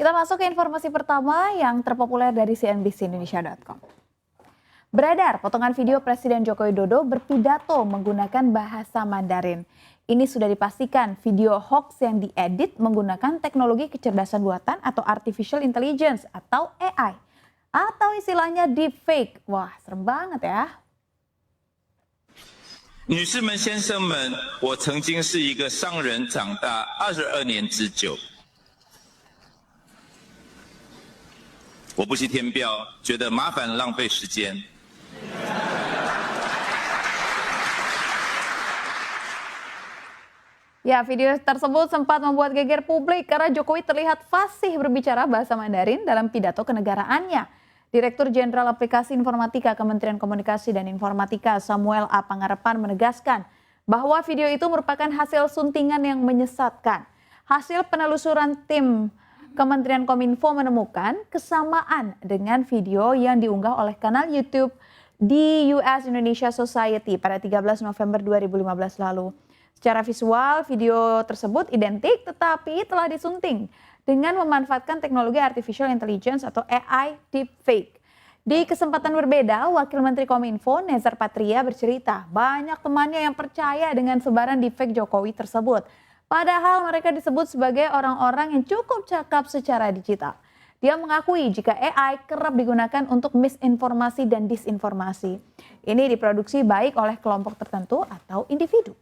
Kita masuk ke informasi pertama yang terpopuler dari cnbcindonesia.com. Beredar potongan video Presiden Joko Widodo berpidato menggunakan bahasa Mandarin. Ini sudah dipastikan video hoax yang diedit menggunakan teknologi kecerdasan buatan atau artificial intelligence atau AI. Atau istilahnya deepfake. Wah, serem banget ya. 女士们、先生们，我曾经是一个商人长大22年之久。我不惜填表，觉得麻烦浪费时间。 Ya, video tersebut sempat membuat geger publik karena Jokowi terlihat fasih berbicara bahasa Mandarin dalam pidato kenegaraannya. Direktur Jenderal Aplikasi Informatika Kementerian Komunikasi dan Informatika Samuel A. Pangarepan menegaskan bahwa video itu merupakan hasil suntingan yang menyesatkan. Hasil penelusuran tim Kementerian Kominfo menemukan kesamaan dengan video yang diunggah oleh kanal YouTube di US Indonesia Society pada 13 November 2015 lalu. Secara visual, video tersebut identik tetapi telah disunting dengan memanfaatkan teknologi artificial intelligence atau AI deepfake. Di kesempatan berbeda, Wakil Menteri Kominfo Nezar Patria bercerita banyak temannya yang percaya dengan sebaran deepfake Jokowi tersebut. Padahal mereka disebut sebagai orang-orang yang cukup cakap secara digital. Dia mengakui jika AI kerap digunakan untuk misinformasi dan disinformasi. Ini diproduksi baik oleh kelompok tertentu atau individu.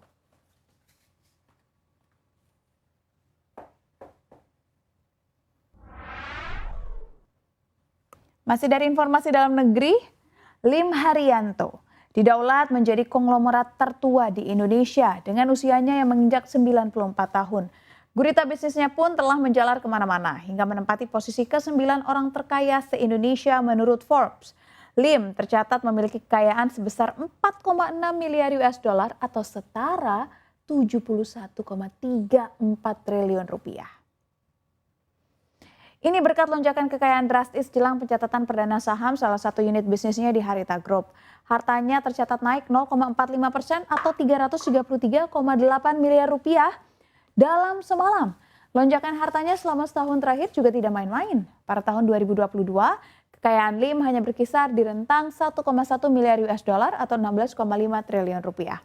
Masih dari informasi dalam negeri, Lim Haryanto didaulat menjadi konglomerat tertua di Indonesia dengan usianya yang menginjak 94 tahun. Gurita bisnisnya pun telah menjalar kemana-mana hingga menempati posisi ke-9 orang terkaya se-Indonesia menurut Forbes. Lim tercatat memiliki kekayaan sebesar 4,6 miliar US dollar atau setara 71,34 triliun rupiah. Ini berkat lonjakan kekayaan drastis jelang pencatatan perdana saham salah satu unit bisnisnya di Harita Group. Hartanya tercatat naik 0,45% atau 333,8 miliar rupiah dalam semalam. Lonjakan hartanya selama setahun terakhir juga tidak main-main. Pada tahun 2022, kekayaan Lim hanya berkisar di rentang 1,1 miliar US dollar atau 16,5 triliun rupiah.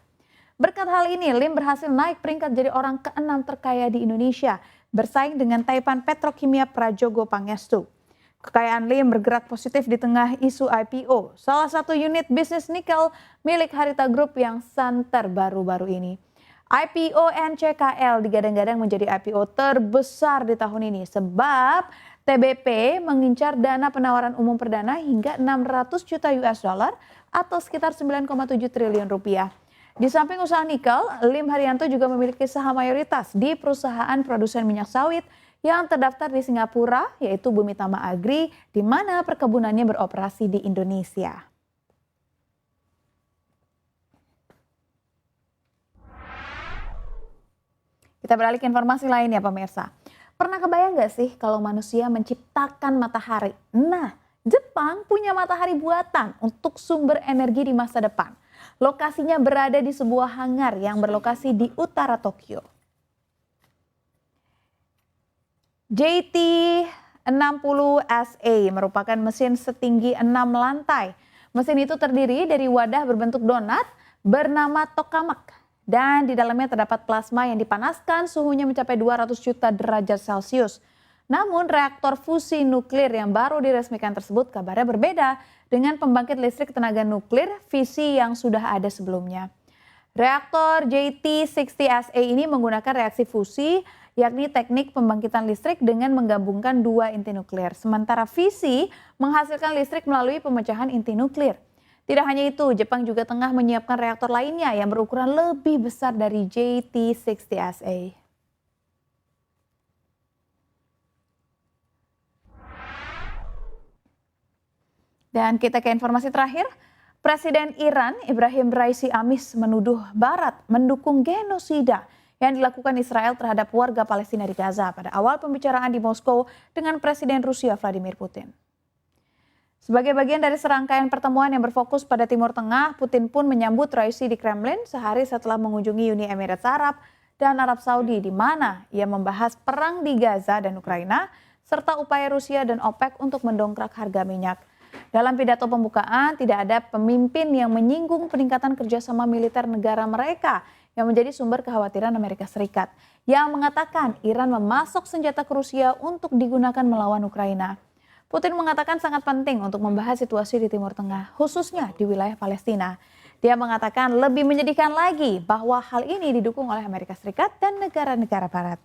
Berkat hal ini, Lim berhasil naik peringkat jadi orang ke-6 terkaya di Indonesia, bersaing dengan Taipan Petrokimia Prajogo Pangestu. Kekayaan Lim bergerak positif di tengah isu IPO, salah satu unit bisnis nikel milik Harita Group yang santer baru-baru ini. IPO NCKL digadang-gadang menjadi IPO terbesar di tahun ini sebab TBP mengincar dana penawaran umum perdana hingga 600 juta US dollar atau sekitar 9,7 triliun rupiah. Di samping usaha nikel, Lim Haryanto juga memiliki saham mayoritas di perusahaan produsen minyak sawit yang terdaftar di Singapura, yaitu Bumi Tama Agri, di mana perkebunannya beroperasi di Indonesia. Kita beralih ke informasi lain ya pemirsa. Pernah kebayang gak sih kalau manusia menciptakan matahari? Nah, Jepang punya matahari buatan untuk sumber energi di masa depan. Lokasinya berada di sebuah hangar yang berlokasi di utara Tokyo. JT60SA merupakan mesin setinggi 6 lantai. Mesin itu terdiri dari wadah berbentuk donat bernama tokamak. Dan di dalamnya terdapat plasma yang dipanaskan suhunya mencapai 200 juta derajat Celcius. Namun reaktor fusi nuklir yang baru diresmikan tersebut kabarnya berbeda dengan pembangkit listrik tenaga nuklir fisi yang sudah ada sebelumnya. Reaktor JT60SA ini menggunakan reaksi fusi, yakni teknik pembangkitan listrik dengan menggabungkan dua inti nuklir. Sementara fisi menghasilkan listrik melalui pemecahan inti nuklir. Tidak hanya itu, Jepang juga tengah menyiapkan reaktor lainnya yang berukuran lebih besar dari JT60SA. Dan kita ke informasi terakhir, Presiden Iran Ibrahim Raisi Amis menuduh Barat mendukung genosida yang dilakukan Israel terhadap warga Palestina di Gaza pada awal pembicaraan di Moskow dengan Presiden Rusia Vladimir Putin. Sebagai bagian dari serangkaian pertemuan yang berfokus pada Timur Tengah, Putin pun menyambut Raisi di Kremlin sehari setelah mengunjungi Uni Emirat Arab dan Arab Saudi di mana ia membahas perang di Gaza dan Ukraina serta upaya Rusia dan OPEC untuk mendongkrak harga minyak. Dalam pidato pembukaan, tidak ada pemimpin yang menyinggung peningkatan kerjasama militer negara mereka yang menjadi sumber kekhawatiran Amerika Serikat, yang mengatakan Iran memasok senjata ke Rusia untuk digunakan melawan Ukraina. Putin mengatakan sangat penting untuk membahas situasi di Timur Tengah, khususnya di wilayah Palestina. Dia mengatakan lebih menyedihkan lagi bahwa hal ini didukung oleh Amerika Serikat dan negara-negara Barat.